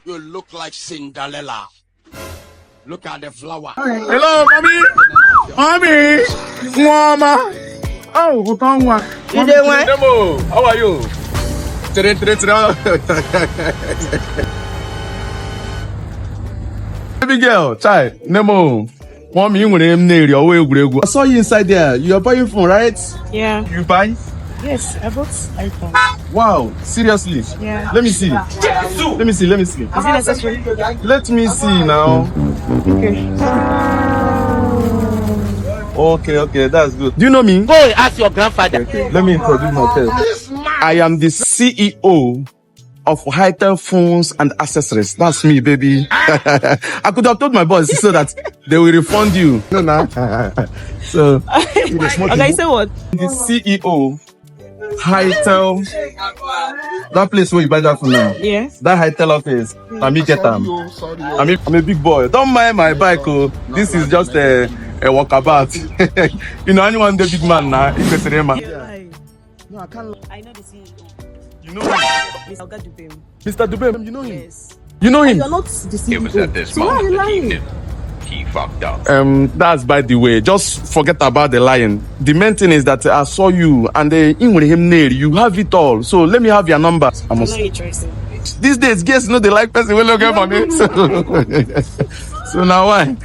You look like Cinderella. Look at the flower. Hello, mommy. Mommy. Mama. Oh, what's wrong? You doing what? Nemo, how are you? Today. Baby girl, child, Nemo. Mommy, you I saw you inside there. You are buying phone, right? Yeah. You buy? Yes, I bought iPhone. Wow, seriously? Yeah. Let me see. Let me see. Is it necessary? Let me see now. Okay, that's good. Do you know me? Go ask your grandfather. Let me introduce myself. I am the CEO of Hitel Phones and Accessories. That's me, baby. I could have told my boss so that they will refund you. No. So, Okay, say what? the CEO, Hitel, that place where you buy that phone now. Yes. That Hitel office. Let me get them. I'm a big boy. Don't mind my bike. Oh. This is just a walkabout. You know, anyone the big man now. No, I can't. I know the CEO. You know him? Mr. Oga Dubem. Mr. Dubem, you know him? Yes. You know him? You're not the CEO. It was at this So why are you moment that he lying? knew he fucked up. That's by the way. Just forget about the lying. The main thing is that I saw you and in with him nail. You have it all. So let me have your number. I'm not interested. These days, guys know they like person will look at me. So now why?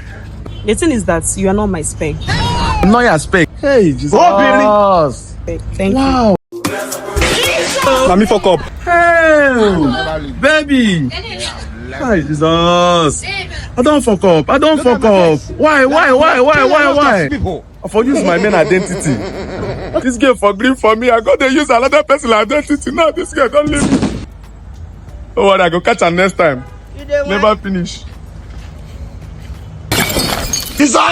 The thing is that you are not my spec. I'm not your spec. Hey, Jesus. Thank Wow. Let me fuck up. Hey, baby. Hi, Jesus. I don't fuck up. Why? I for use my main identity. This girl for green for me. I got to use another person's identity. Now this girl don't leave me. Oh, what? I go catch her next time. You doing what? Never finish. Jesus!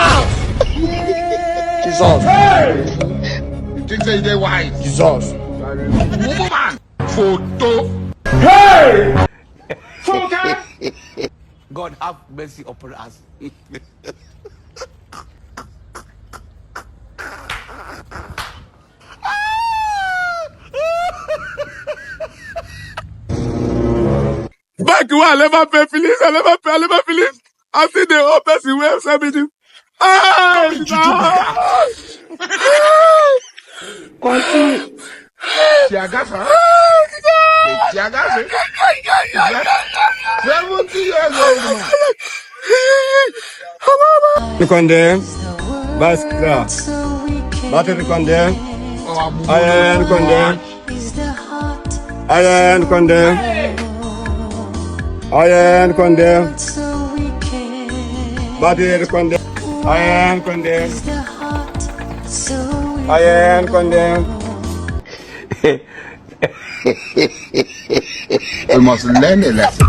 Hey! You think they dey wise? Jesus. Woman! Photo! Hey! God have mercy upon us. Back when I never pay Phyllis. I never Phyllis. I see the whole person where everything. Tiagasa? 70 years old man. Look on there. Basta. Basta look on there. Ayan, look on there. Ayan, look on there. Ayan, look on there. Basta look on there. Ayan, look on there. Ayan, look on there. We must learn a lesson.